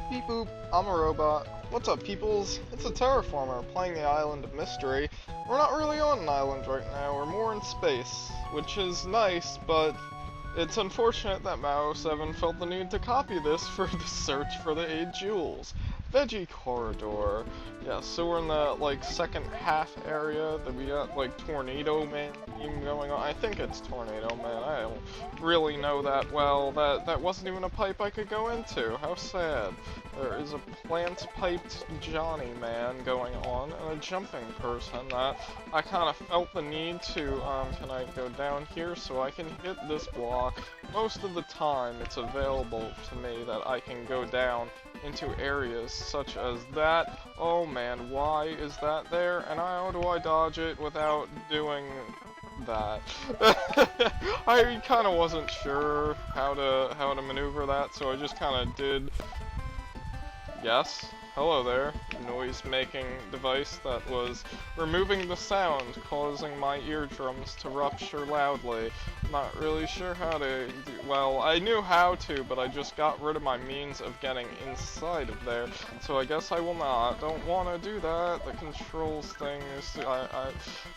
Beep boop, I'm a robot. What's up, peoples? It's a terraformer playing the Island of Mystery. We're not really on an island right now, we're more in space, which is nice, but it's unfortunate that Mao7 felt the need to copy this for the search for the 8 jewels. Veggie Corridor. Yeah, so we're in the, second half area that we got, Tornado Man theme going on. I think it's Tornado Man, I don't really know that well. That wasn't even a pipe I could go into. How sad. There is a plant-piped Johnny Man going on, and a jumping person that I kind of felt the need to, can I go down here so I can hit this block? Most of the time, it's available to me that I can go down into areas such as that. Oh man, why is that there? And how do I dodge it without doing that? I kind of wasn't sure how to maneuver that, so I just kind of did. Yes, hello there, noise-making device that was removing the sound, causing my eardrums to rupture loudly. Not really sure how to do, well, I knew how to, but I just got rid of my means of getting inside of there, so I guess I will not. Don't want to do that. The controls thing is, I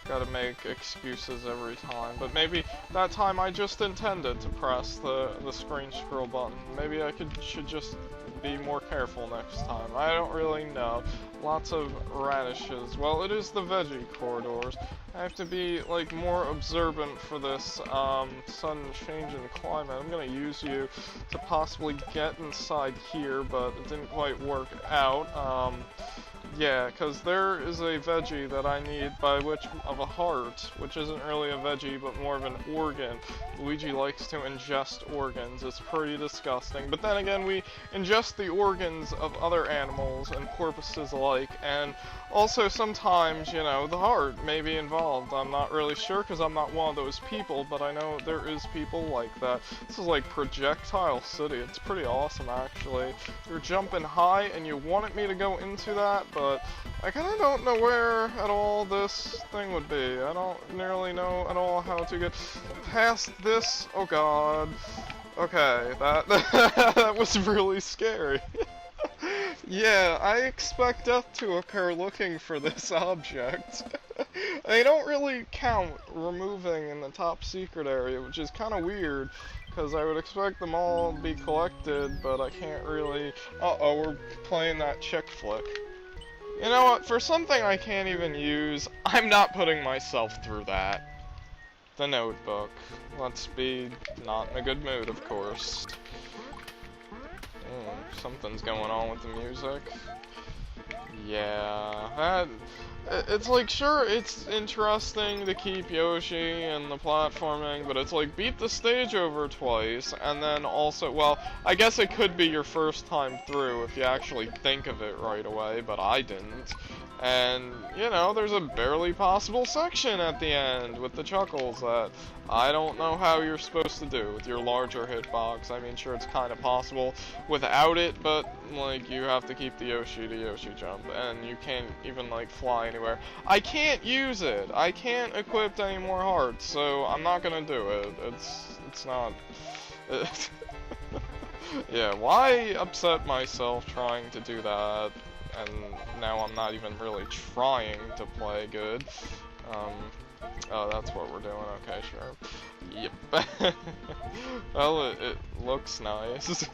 gotta make excuses every time, but maybe that time I just intended to press the screen scroll button. Maybe I should just be more careful next time. I don't really know. Lots of radishes. Well, it is the Veggie Corridors. I have to be, more observant for this, sudden change in climate. I'm gonna use you to possibly get inside here, but it didn't quite work out. Yeah, because there is a veggie that I need of a heart, which isn't really a veggie, but more of an organ. Luigi likes to ingest organs. It's pretty disgusting. But then again, we ingest the organs of other animals and porpoises alike, and also sometimes, you know, the heart may be involved. I'm not really sure, because I'm not one of those people, but I know there is people like that. This is like Projectile City. It's pretty awesome, actually. You're jumping high, and you wanted me to go into that, but I kind of don't know where at all this thing would be. I don't nearly know at all how to get past this. Oh god. Okay, that was really scary. Yeah, I expect death to occur looking for this object. They don't really count removing in the top secret area, which is kind of weird, because I would expect them all to be collected, but I can't really... Uh-oh, we're playing that chick flick. You know what, for something I can't even use, I'm not putting myself through that. The notebook. Let's be not in a good mood, of course. Something's going on with the music. Yeah, it's like, sure, it's interesting to keep Yoshi and the platforming, but it's like, beat the stage over twice, and then also, well, I guess it could be your first time through if you actually think of it right away, but I didn't. And, you know, there's a barely possible section at the end with the chuckles that I don't know how you're supposed to do with your larger hitbox. I mean, sure, it's kind of possible without it, but, like, you have to keep the Yoshi to Yoshi jump, and you can't even, like, fly anywhere. I can't use it! I can't equip any more hearts, so I'm not gonna do it. It's not... Yeah, why upset myself trying to do that? And now I'm not even really trying to play good. Oh, that's what we're doing, okay, sure. Yep. Well, it looks nice.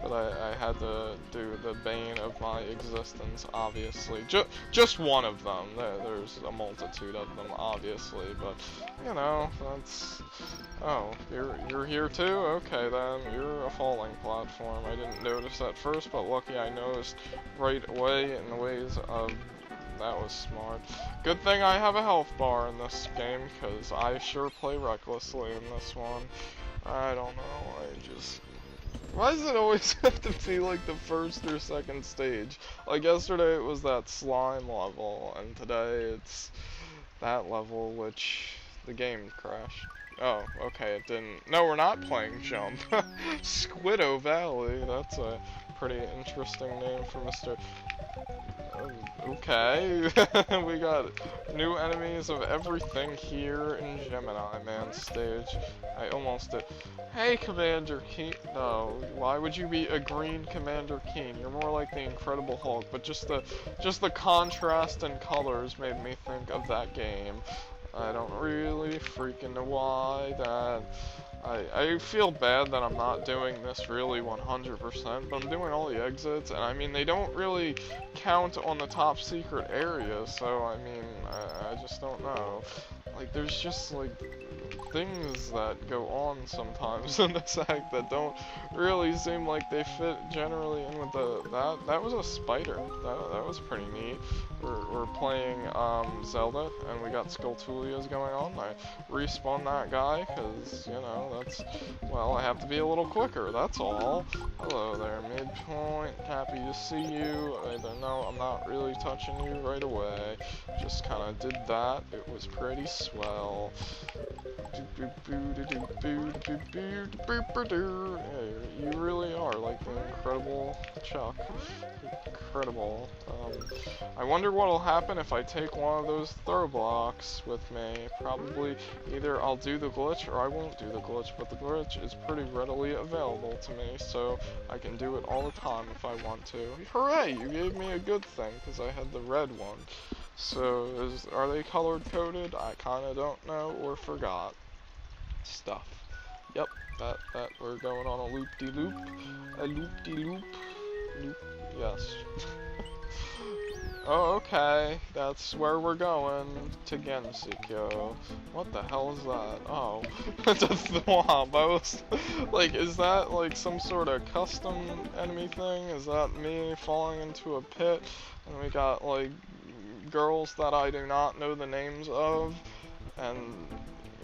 But I had to do the bane of my existence, obviously. Just one of them. There's a multitude of them, obviously, but, you know, that's... Oh, you're here too? Okay then, you're a falling platform. I didn't notice at first, but lucky I noticed right away in the ways of... That was smart. Good thing I have a health bar in this game, because I sure play recklessly in this one. I don't know, I just... Why does it always have to be like the first or second stage? Like yesterday it was that slime level, and today it's that level, which the game crashed. Oh, okay, it didn't. No, we're not playing Jump. Squido Valley, that's a pretty interesting name for Mr. Okay, we got new enemies of everything here in Gemini Man stage. I almost did. Hey, Commander Keen. No, why would you be a green Commander Keen? You're more like the Incredible Hulk, but just the contrast in colors made me think of that game. I don't really freaking know why that. I feel bad that I'm not doing this really 100%, but I'm doing all the exits, and I mean, they don't really count on the top secret areas, so I mean, I just don't know. Like, there's just, like, things that go on sometimes in this act that don't really seem like they fit generally in with that was a spider. That was pretty neat. We're playing Zelda, and we got Skulltulias going on. I respawned that guy, because, you know, that's, well, I have to be a little quicker, that's all. Hello there, midpoint, happy to see you. I don't know, I'm not really touching you right away. Just kind of did that, it was pretty swell. Yeah, you really are like the Incredible Chuck. Incredible. I wonder what'll happen if I take one of those throw blocks with me. Probably either I'll do the glitch or I won't do the glitch, but the glitch is pretty readily available to me, so I can do it all the time if I want to. Hooray! You gave me a good thing, because I had the red one. So, are they color coded? I kinda don't know, or forgot. Stuff. Yep, that we're going on a loop-de-loop. A loop-de-loop. Loop, yes. Oh, okay. That's where we're going. To Gensokyo. What the hell is that? Oh. That's the Thwomp. I was like, is that like some sort of custom enemy thing? Is that me falling into a pit? And we got like girls that I do not know the names of. And,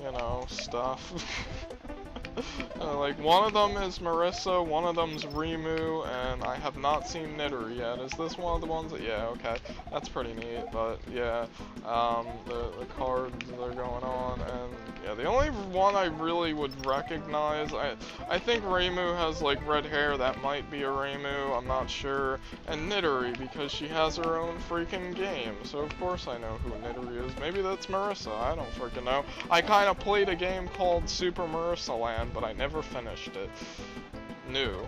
you know, stuff. Like, one of them is Marissa, one of them's Rimu, and I have not seen Knitter yet. Is this one of the ones that, yeah, okay, that's pretty neat, but, yeah, the cards that are going on, and, yeah, the only one I really would recognize, I think Rimu has, like, red hair, that might be a Rimu, I'm not sure, and Knittery, because she has her own freaking game, so of course I know who Knittery is. Maybe that's Marissa, I don't freaking know. I kinda played a game called Super Marissa Land, but I never finished it. New.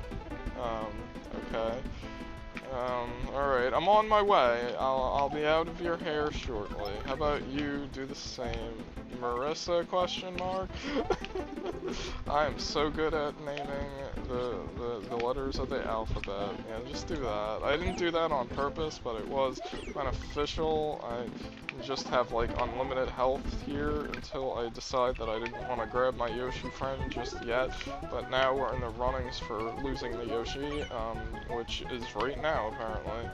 Okay. Alright, I'm on my way. I'll be out of your hair shortly. How about you do the same? Marissa, question mark? I am so good at naming the letters of the alphabet. Yeah, just do that. I didn't do that on purpose, but it was beneficial. I just have like unlimited health here until I decide that I didn't want to grab my Yoshi friend just yet. But now we're in the runnings for losing the Yoshi, which is right now apparently.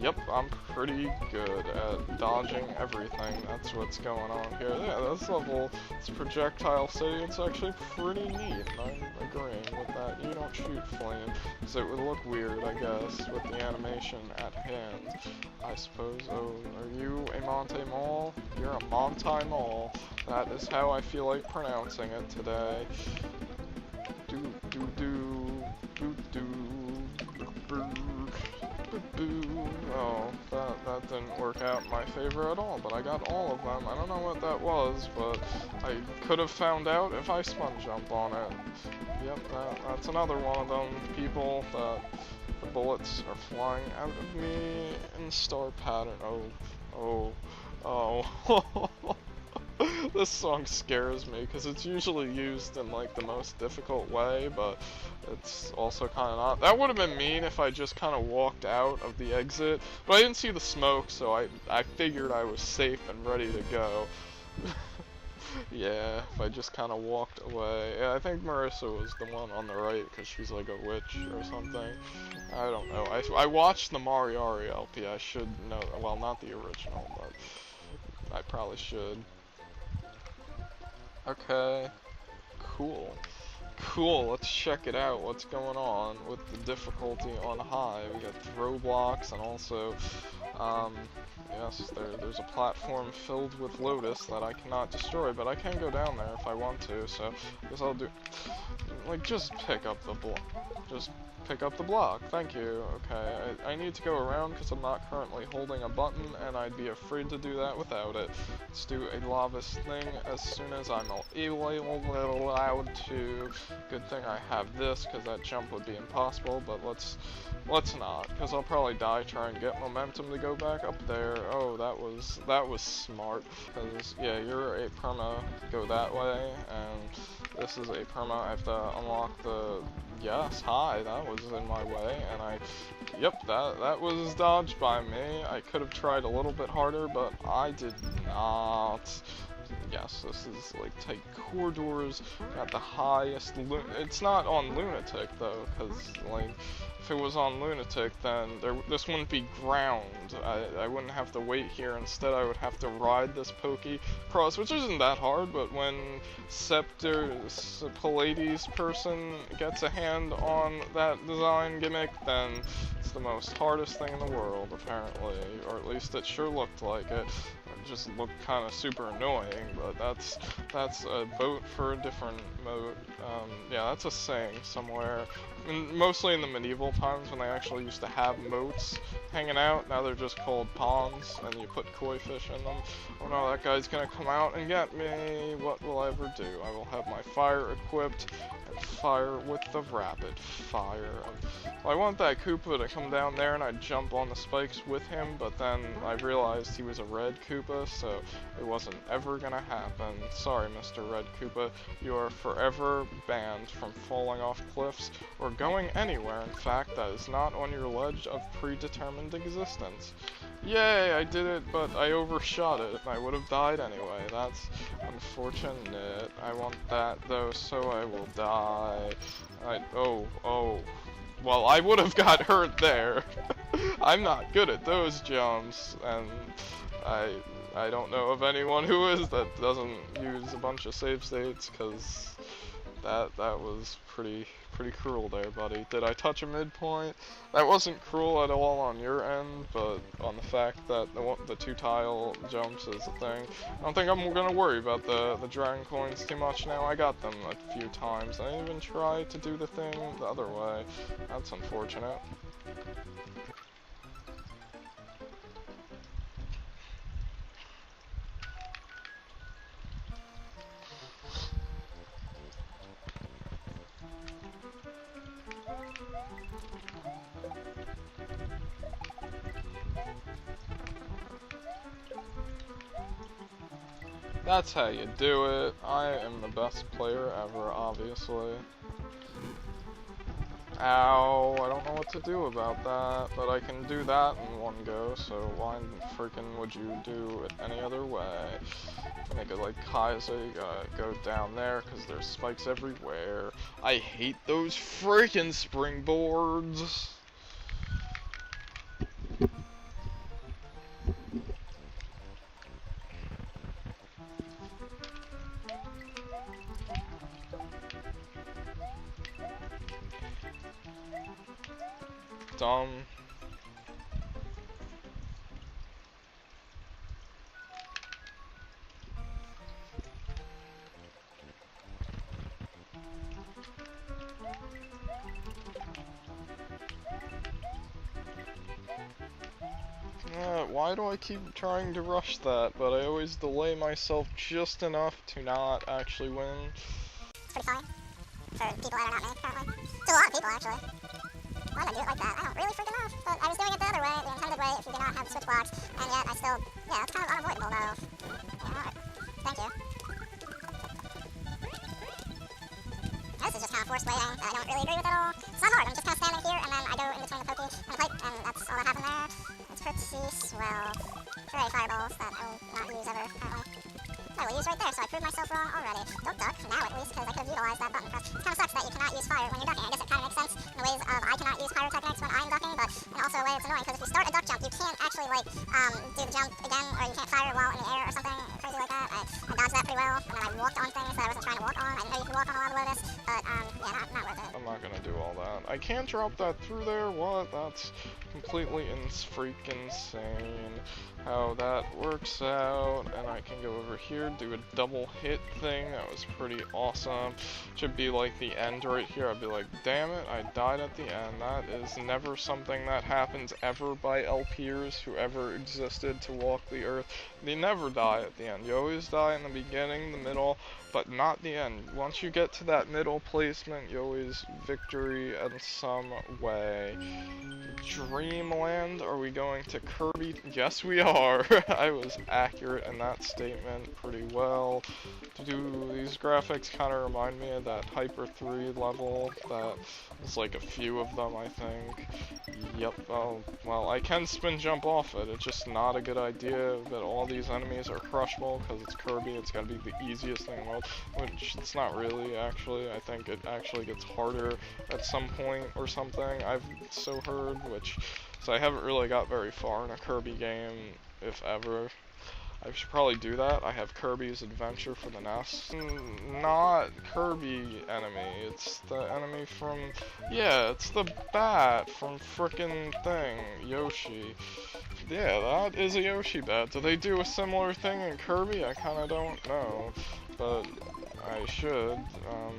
Yep, I'm pretty good at dodging everything. That's what's going on here. Yeah, this level, this projectile city, it's actually pretty neat. I'm agreeing with that. You don't shoot flame, because it would look weird, I guess, with the animation at hand, I suppose. Oh, are you a Monte Mall? You're a Monte Mall. That is how I feel like pronouncing it today. Oh, that didn't work out in my favor at all, but I got all of them. I don't know what that was, but I could have found out if I spun jump on it. Yep, that's another one of them people that the bullets are flying out of me in star pattern. Oh. This song scares me because it's usually used in like the most difficult way, but it's also kind of not. That would have been mean if I just kind of walked out of the exit, but I didn't see the smoke, so I figured I was safe and ready to go. Yeah, if I just kind of walked away. Yeah, I think Marissa was the one on the right because she's like a witch or something. I don't know. I watched the Mariari LP. I should know. Well, not the original, but I probably should. Okay, cool. Cool, let's check it out. What's going on with the difficulty on high? We got throw blocks and also, yes, there's a platform filled with lotus that I cannot destroy, but I can go down there if I want to, so I guess I'll do, like, just pick up the block. Just pick up the block. Thank you. Okay, I need to go around because I'm not currently holding a button, and I'd be afraid to do that without it. Let's do a lava thing as soon as I'm allowed to. Good thing I have this, because that jump would be impossible, but let's not, because I'll probably die trying to get momentum to go back up there. Oh, that was smart, because, yeah, you're a perma, go that way, and this is a perma. I have to unlock the, yes, hi, that was in my way, and yep, that was dodged by me. I could have tried a little bit harder, but I did not. Yes, this is like tight corridors at the highest. It's not on Lunatic though, because like if it was on Lunatic, then this wouldn't be ground. I wouldn't have to wait here. Instead, I would have to ride this pokey cross, which isn't that hard. But when Pallades person gets a hand on that design gimmick, then it's the most hardest thing in the world, apparently, or at least it sure looked like it. Just looked kind of super annoying, but that's a vote for a different mode. Yeah, that's a saying somewhere. Mostly in the medieval times when they actually used to have moats hanging out. Now they're just called ponds, and you put koi fish in them. Oh no, that guy's gonna come out and get me. What will I ever do? I will have my fire equipped and fire with the rapid fire. Well, I want that Koopa to come down there and I'd jump on the spikes with him, but then I realized he was a red Koopa, so it wasn't ever gonna happen. Sorry, Mr. Red Koopa, you are forever banned from falling off cliffs or going anywhere, in fact, that is not on your ledge of predetermined existence. Yay, I did it, but I overshot it, and I would have died anyway. That's unfortunate. I want that, though, so I will die. Oh. Well, I would have got hurt there. I'm not good at those jumps, and I don't know of anyone who is that doesn't use a bunch of save states, because that was pretty cruel there, buddy. Did I touch a midpoint? That wasn't cruel at all on your end, but on the fact that the two tile jumps is a thing, I don't think I'm gonna worry about the dragon coins too much now. I got them a few times. I even tried to do the thing the other way. That's unfortunate. That's how you do it. I am the best player ever, obviously. Ow, I don't know what to do about that, but I can do that in one go, so why freaking would you do it any other way? Make it like Kaiser, you gotta go down there, because there's spikes everywhere. I hate those freaking springboards! Dumb. Why do I keep trying to rush that, but I always delay myself just enough to not actually win? It's pretty funny. For people that are not me, apparently. To a lot of people, actually. Why did I do it like that? I don't really freaking know. But I was doing it the other way, the intended way, if you do not have the switch blocks, and yet I still, yeah, that's kind of unavoidable, though. Yeah, alright. Thank you. This is just kind of forced waiting that I don't really agree with at all. It's not hard, I'm just kind of standing here, and then I go in between the pokey and the pipe, and that's all that happened there. It's pretty swell. Hooray, fireballs that I will not use ever, apparently. I will use right there, so I proved myself wrong already. Don't duck, now at least, because I could have utilized that button press. It kind of sucks that you cannot use fire when you're ducking. I guess it kind of makes sense in the ways of I cannot use pyrotechnics when I'm ducking, but in also a way it's annoying, because if you start a duck jump, you can't actually, like, do the jump again, or you can't fire while in the air or something crazy like that. I dodged that pretty well, and then I walked on things that I wasn't trying to walk on. I didn't know you could walk on a lava below this, but, yeah, not worth it. I'm not gonna do all that. I can't drop that through there? What? That's completely freaking insane how that works out. And I can go over here, do a double hit thing. That was pretty awesome. Should be like the end right here. I'd be like, damn it, I died at the end. That is never something that happens ever by LPers who ever existed to walk the earth. They never die at the end. You always die in the beginning, the middle, but not the end. Once you get to that middle placement, you always victory in some way. Dreamland, are we going to Kirby? Yes, we are. I was accurate in that statement pretty well. These graphics kind of remind me of that Hyper 3 level. That was like a few of them, I think. Yep, well, I can spin jump off it. It's just not a good idea that all these enemies are crushable because it's Kirby. It's gotta be the easiest thing in the world, which it's not really, actually. I think it actually gets harder at some point or something. I've so heard, so I haven't really got very far in a Kirby game, if ever. I should probably do that. I have Kirby's Adventure for the NES. Not Kirby enemy. It's the enemy from, yeah, it's the bat from frickin' thing, Yoshi. Yeah, that is a Yoshi bat. Do they do a similar thing in Kirby? I kinda don't know, but I should.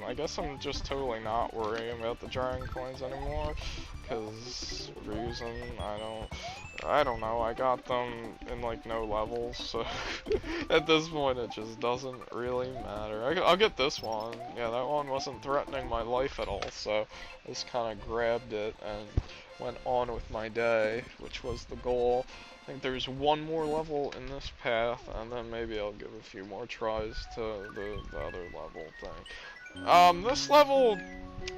I guess I'm just totally not worrying about the Dragon Coins anymore, because reason, I don't know, I got them in like no levels, so at this point it just doesn't really matter. I'll get this one. Yeah, that one wasn't threatening my life at all, so I just kind of grabbed it and went on with my day, which was the goal. I think there's one more level in this path, and then maybe I'll give a few more tries to the other level thing. This level,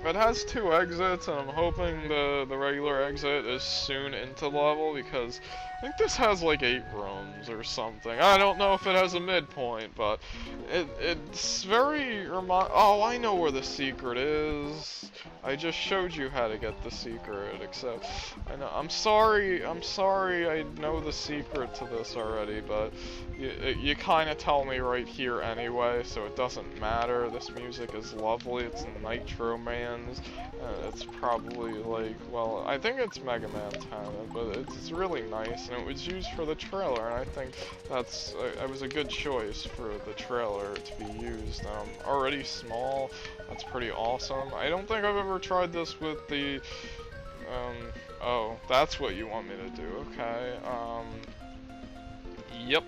it has 2 exits, and I'm hoping the regular exit is soon into the level, because I think this has like 8 rooms or something. I don't know if it has a midpoint, but it's very oh, I know where the secret is. I just showed you how to get the secret, except I'm sorry I know the secret to this already, but you kind of tell me right here anyway, so it doesn't matter. This music is lovely. It's Nitro Man's. It's probably like, well, I think it's Mega Man 10, but it's really nice, and it was used for the trailer, and I think it was a good choice for the trailer to be used. Already small, that's pretty awesome. I don't think I've ever tried this with the, oh, that's what you want me to do, okay, yep.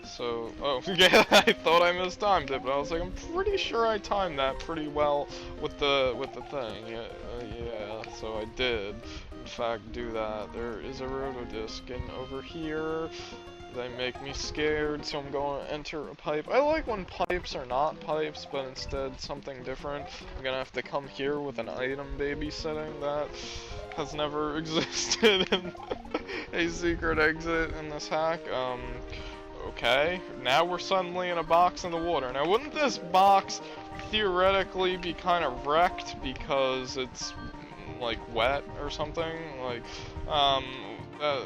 So, oh, yeah, I thought I mistimed it, but I was like, I'm pretty sure I timed that pretty well with the thing. Yeah, so I did, in fact, do that. There is a rotodisc over here. They make me scared, so I'm going to enter a pipe. I like when pipes are not pipes, but instead something different. I'm gonna have to come here with an item babysitting that has never existed in a secret exit in this hack. Okay, now we're suddenly in a box in the water. Now, wouldn't this box theoretically be kind of wrecked because it's, like, wet or something? Like,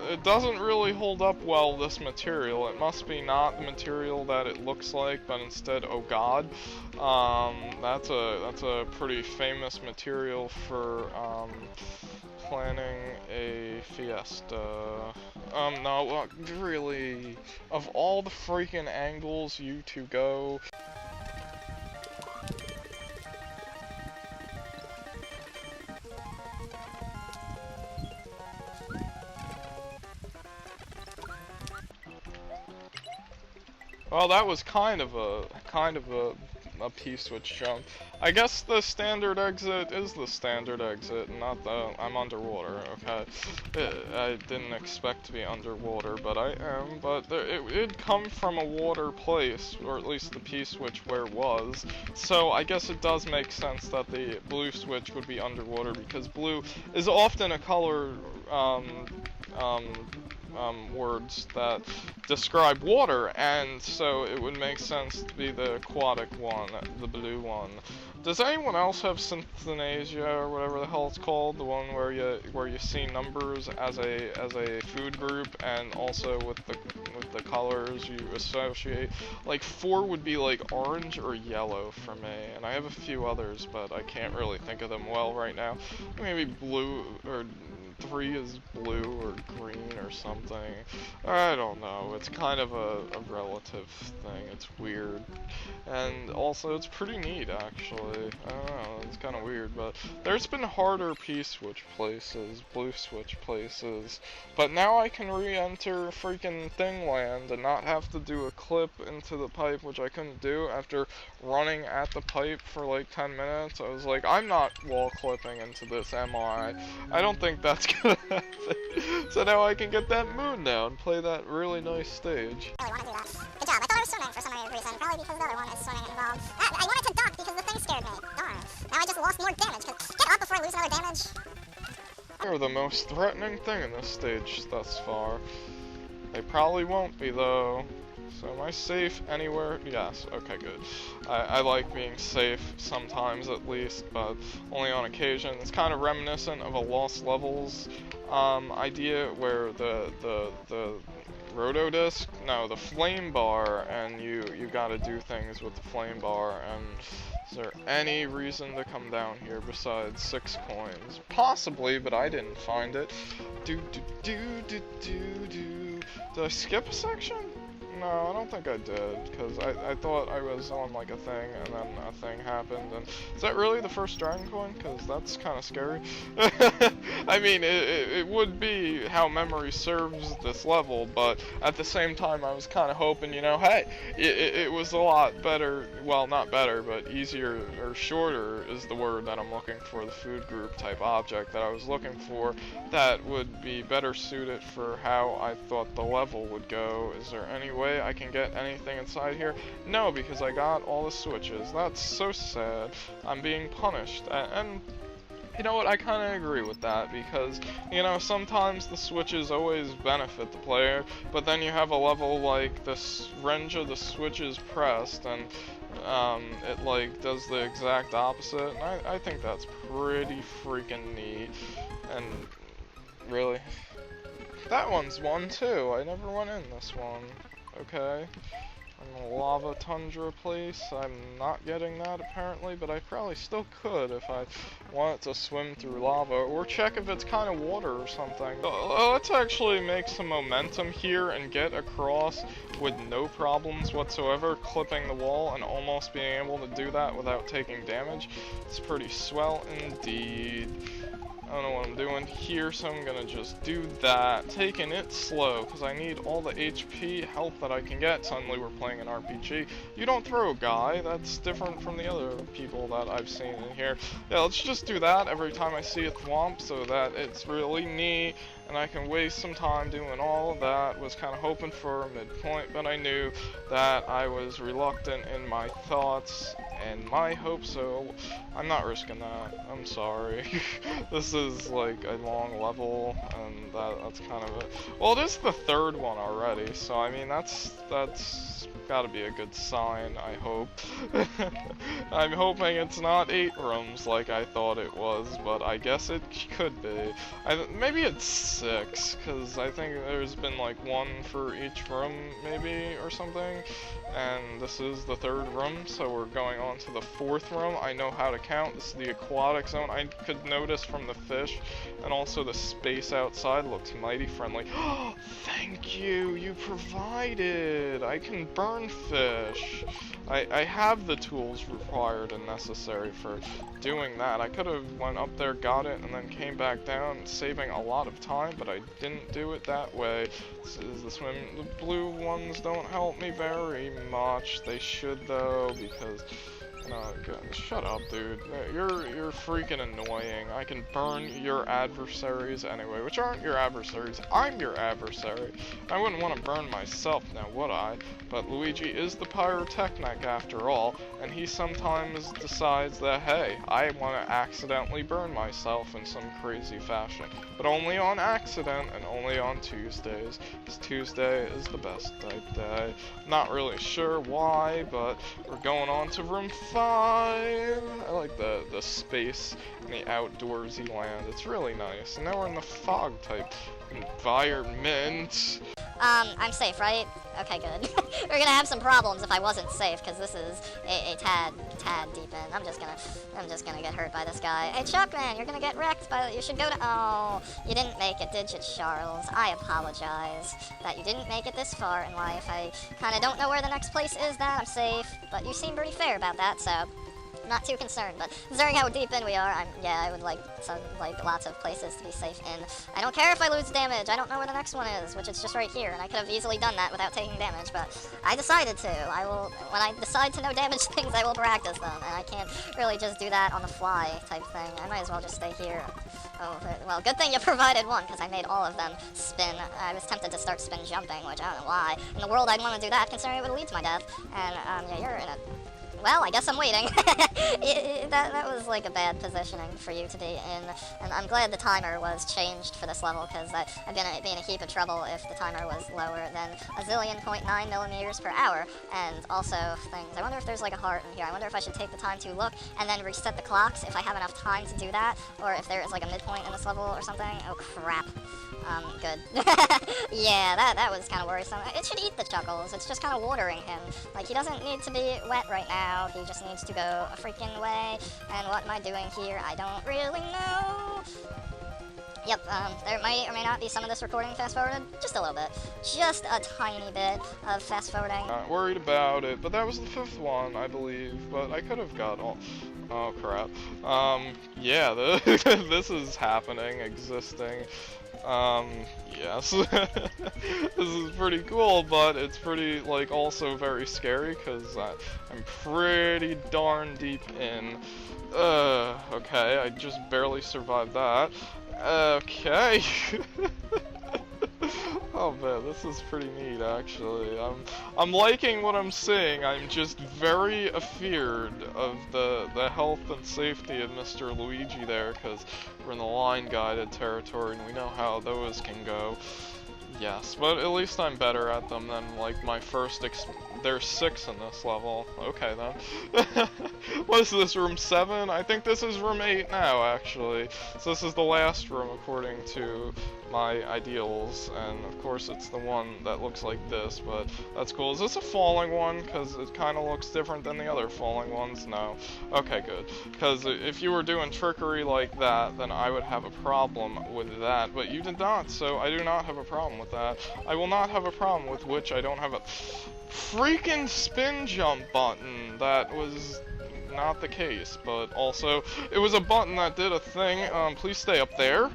it doesn't really hold up well, this material. It must be not the material that it looks like, but instead, oh god. That's a pretty famous material for, planning a fiesta. No, really, of all the freaking angles you to go. Well, that was kind of a P-switch jump. I guess the standard exit is the standard exit, not the, I'm underwater, okay? I didn't expect to be underwater, but I am, but it'd come from a water place, or at least the P-switch where it was, so I guess it does make sense that the blue switch would be underwater, because blue is often a color, words that describe water, and so it would make sense to be the aquatic one, the blue one. Does anyone else have Synthonasia or whatever the hell it's called? The one where you see numbers as a food group, and also with the with the colors you associate. Like 4 would be like orange or yellow for me, and I have a few others, but I can't really think of them well right now. Maybe blue, or 3 is blue or green or something. I don't know. It's kind of a relative thing. It's weird. And also, it's pretty neat, actually. I don't know. It's kind of weird, but there's been harder P-switch places, blue switch places, but now I can re-enter freaking Thingland and not have to do a clip into the pipe, which I couldn't do after running at the pipe for like 10 minutes. I was like, I'm not wall clipping into this, am I? I don't think that's gonna happen. So now I can get that moon now and play that really nice stage. I really want to do that. Good job. I thought I was swimming for some weird reason. Probably because the other one is swimming involved. I wanted to duck because the thing scared me. Darn. Now I just lost more damage. Get up before I lose another damage. They're the most threatening thing in this stage thus far. They probably won't be though. So am I safe anywhere? Yes, okay, good. I like being safe sometimes at least, but only on occasion. It's kind of reminiscent of a Lost Levels idea where the rotodisc, no, the flame bar, and you gotta do things with the flame bar. And is there any reason to come down here besides 6 coins? Possibly, but I didn't find it. Did I skip a section? No, I don't think I did, because I thought I was on like a thing, and then a thing happened, and is that really the first dragon coin? Because that's kind of scary. I mean, it would be how memory serves this level, but at the same time I was kind of hoping, you know, hey, it was a lot better, well, not better, but easier, or shorter is the word that I'm looking for, the food group type object that I was looking for, that would be better suited for how I thought the level would go. Is there any way I can get anything inside here? No, because I got all the switches. That's so sad. I'm being punished. And you know what, I kind of agree with that, because, you know, sometimes the switches always benefit the player, but then you have a level like this range of the switches pressed, and it like does the exact opposite, and I think that's pretty freaking neat. And really, that one's one too. I never went in this one. Okay, I'm in a lava tundra place. I'm not getting that apparently, but I probably still could if I wanted to swim through lava, or check if it's kind of water or something. Let's actually make some momentum here and get across with no problems whatsoever, clipping the wall and almost being able to do that without taking damage. It's pretty swell indeed. I don't know what I'm doing here, so I'm gonna just do that, taking it slow, because I need all the HP health that I can get. Suddenly we're playing an RPG. You don't throw a guy, that's different from the other people that I've seen in here. Yeah, let's just do that every time I see a thwomp, so that it's really neat, and I can waste some time doing all of that. Was kind of hoping for a midpoint, but I knew that I was reluctant in my thoughts and my hopes, so I'm not risking that. I'm sorry. This is like a long level, and that's kind of it. Well, it is the 3rd one already, so I mean that's gotta be a good sign, I hope. I'm hoping it's not 8 rooms like I thought it was, but I guess it could be. Maybe it's 6, because I think there's been like 1 for each room, maybe, or something. And this is the 3rd room, so we're going on to the 4th room. I know how to count. This is the aquatic zone. I could notice from the fish, and also the space outside looks mighty friendly. Oh, thank you! You provided! I can burn fish. I have the tools required and necessary for doing that. I could have went up there, got it, and then came back down, saving a lot of time, but I didn't do it that way. This is the swim. The blue ones don't help me very much. They should though, because shut up, dude. You're freaking annoying. I can burn your adversaries anyway, which aren't your adversaries. I'm your adversary. I wouldn't want to burn myself now, would I? But Luigi is the pyrotechnic after all, and he sometimes decides that, hey, I want to accidentally burn myself in some crazy fashion. But only on accident, and only on Tuesdays, because Tuesday is the best day. Not really sure why, but we're going on to room 5. I like the space and the outdoorsy land. It's really nice. And now we're in the fog type environment. I'm safe, right? Okay, good. We're gonna have some problems if I wasn't safe, because this is a tad deep in. I'm just gonna get hurt by this guy. Hey, Chuckman, you're gonna get wrecked by, you should go to, oh, you didn't make it, did you, Charles? I apologize that you didn't make it this far in life. I kinda don't know where the next place is that I'm safe, but you seem pretty fair about that, so I'm not too concerned. But considering how deep in we are, I would like lots of places to be safe in. I don't care if I lose damage. I don't know where the next one is, which is just right here, and I could have easily done that without taking damage, but I decided to. When I decide to know damage things, I will practice them, and I can't really just do that on the fly type thing. I might as well just stay here. Oh, well, good thing you provided one, because I made all of them spin. I was tempted to start spin jumping, which I don't know why. In the world, I'd want to do that, considering it would lead to my death. And, yeah, you're in a... Well, I guess I'm waiting. That was like a bad positioning for you to be in, and I'm glad the timer was changed for this level, because I'd be in a heap of trouble if the timer was lower than a zillion 0.9 millimeters per hour. And also things, I wonder if there's like a heart in here. I wonder if I should take the time to look and then reset the clocks if I have enough time to do that, or if there is like a midpoint in this level or something. Oh crap. Good. Yeah, that was kind of worrisome. It should eat the Chuckles. It's just kind of watering him. Like, he doesn't need to be wet right now. He just needs to go a freaking way. And what am I doing here? I don't really know. Yep, there may or may not be some of this recording fast-forwarded. Just a little bit. Just a tiny bit of fast-forwarding. Not worried about it, but that was the 5th one, I believe. But I could have got all... Oh, crap. Yeah, this is happening, existing. Yes. This is pretty cool, but it's pretty, like, also very scary, because I'm pretty darn deep in. Okay, I just barely survived that. Okay. Oh man, this is pretty neat actually. I'm liking what I'm seeing. I'm just very afeared of the health and safety of Mr. Luigi there, because we're in the line guided territory and we know how those can go. Yes, but at least I'm better at them than like my first there's 6 in this level. Okay then. What is this, room 7? I think this is room 8 now actually. So this is the last room according to my ideals, and of course it's the one that looks like this, but that's cool. Is this a falling one? Because it kind of looks different than the other falling ones. No. Okay, good. Because if you were doing trickery like that, then I would have a problem with that, but you did not, so I do not have a problem with that. I will not have a problem with which I don't have a freaking spin jump button. That was not the case, but also it was a button that did a thing. Please stay up there.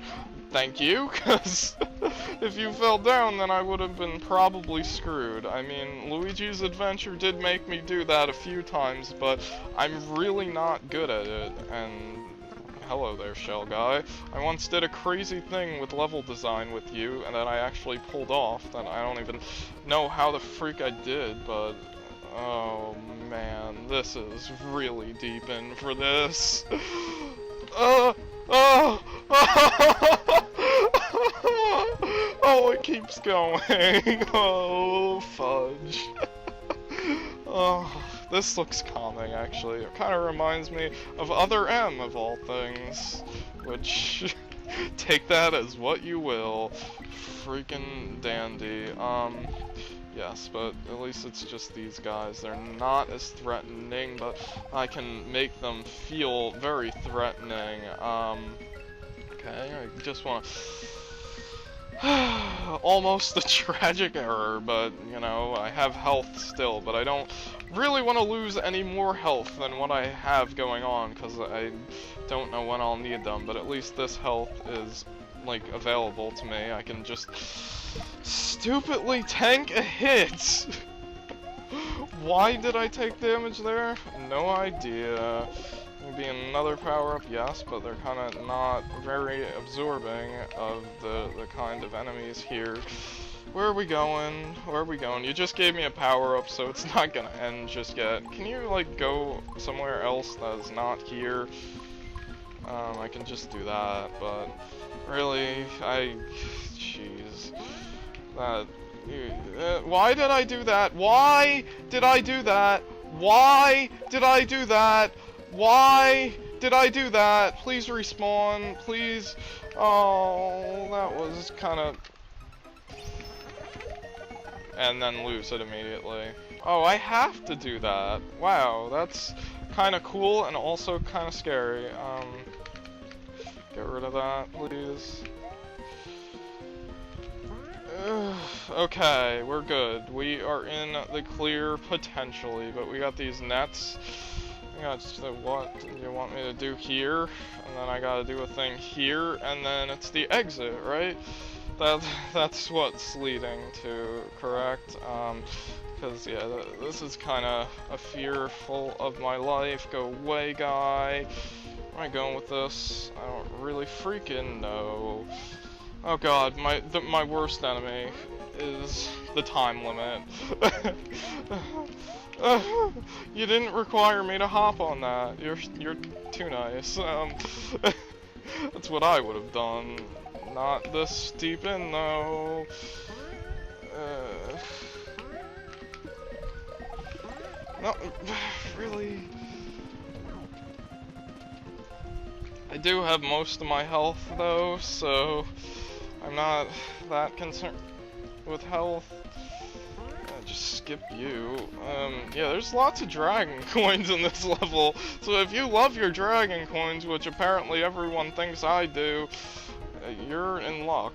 Thank you, because if you fell down, then I would have been probably screwed. I mean, Luigi's Adventure did make me do that a few times, but I'm really not good at it, and hello there, Shell Guy. I once did a crazy thing with level design with you, and that I actually pulled off, that I don't even know how the freak I did, but oh man, this is really deep in for this. Oh, it keeps going. Oh, fudge. Oh, this looks calming, actually. It kind of reminds me of Other M, of all things. Which, take that as what you will. Freaking dandy. Yes, but at least it's just these guys. They're not as threatening, but I can make them feel very threatening. Okay, I just want to... Almost a tragic error, but, you know, I have health still, but I don't really want to lose any more health than what I have going on, because I don't know when I'll need them, but at least this health is, like, available to me. I can just stupidly tank a hit! Why did I take damage there? No idea. Maybe another power-up, yes, but they're kind of not very absorbing of the kind of enemies here. Where are we going? Where are we going? You just gave me a power-up, so it's not gonna end just yet. Can you, like, go somewhere else that is not here? I can just do that, but really, jeez. Why did I do that? Why did I do that? Why did I do that? Why did I do that? Please respawn, please. Oh, that was kind of... and then lose it immediately. Oh, I have to do that. Wow, that's kind of cool and also kind of scary. Get rid of that, please. Okay, we're good. We are in the clear potentially, but we got these nets. What you want me to do here? And then I gotta do a thing here, and then it's the exit, right? That's what's leading to, correct? Because, yeah, this is kind of a fearful of my life. Go away, guy. Where am I going with this? I don't really freaking know. Oh god, my worst enemy is the time limit. You didn't require me to hop on that. You're too nice. That's what I would have done. Not this steep in though. No, really. I do have most of my health though, so I'm not that concerned with health. Just skip you. Yeah, there's lots of dragon coins in this level, so if you love your dragon coins, which apparently everyone thinks I do, you're in luck.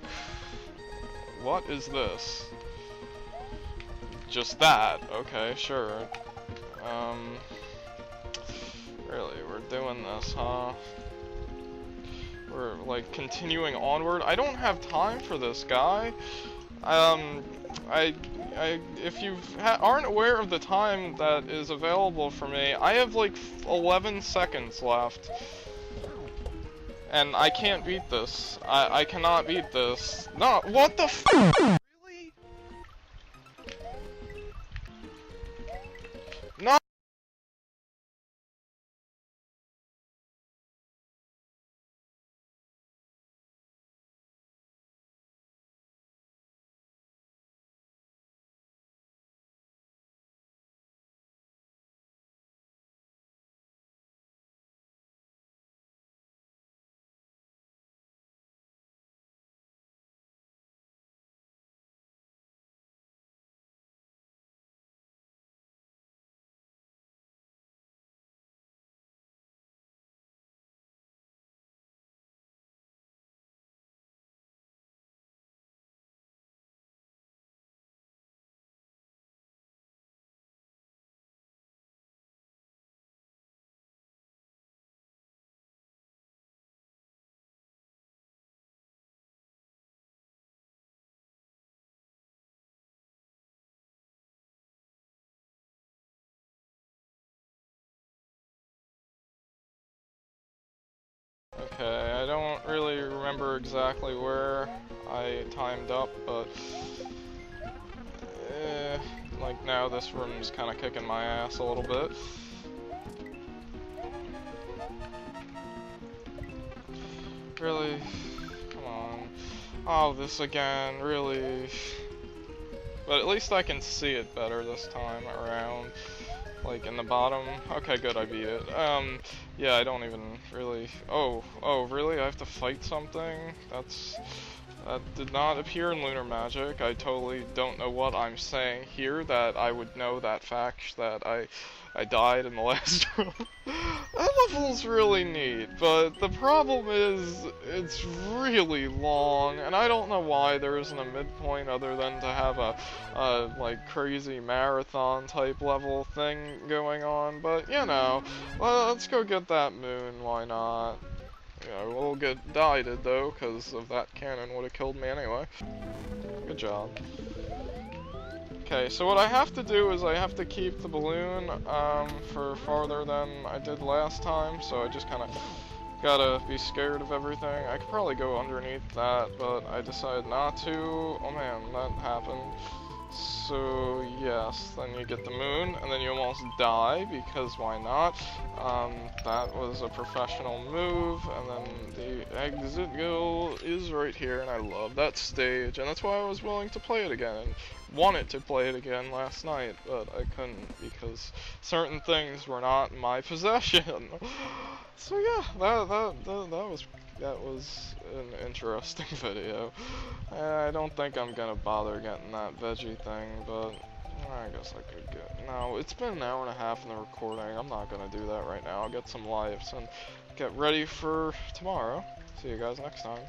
What is this? Just that. Okay, sure. Really, we're doing this, huh? We're, like, continuing onward. I don't have time for this, guy. If you aren't aware of the time that is available for me, I have, like, 11 seconds left. And I can't beat this. I cannot beat this. No, what the f- Really? No! Okay, I don't really remember exactly where I timed up, but like now this room's kind of kicking my ass a little bit. Really? Come on. Oh, this again, really? But at least I can see it better this time around. Like in the bottom. Okay, good, I beat it. Yeah, I don't even really. Oh, really? I have to fight something? That did not appear in Lunar Magic. I totally don't know what I'm saying here that I would know that fact that I died in the last room. That level's really neat, but the problem is it's really long, and I don't know why there isn't a midpoint other than to have a like crazy marathon type level thing going on. But you know, let's go get that moon. Why not? Yeah, we'll get died though, because of that cannon would have killed me anyway. Good job. Okay, so what I have to do is I have to keep the balloon for farther than I did last time, so I just kind of gotta be scared of everything. I could probably go underneath that, but I decided not to. Oh man, that happened. So yes, then you get the moon, and then you almost die, because why not? That was a professional move, and then the exit goal is right here, and I love that stage, and that's why I was willing to play it again, and wanted to play it again last night, but I couldn't, because certain things were not in my possession. So yeah, that was that was an interesting video. I don't think I'm gonna bother getting that veggie thing, but I guess I could get. No, it's been an hour and a half in the recording. I'm not gonna do that right now. I'll get some lives and get ready for tomorrow. See you guys next time.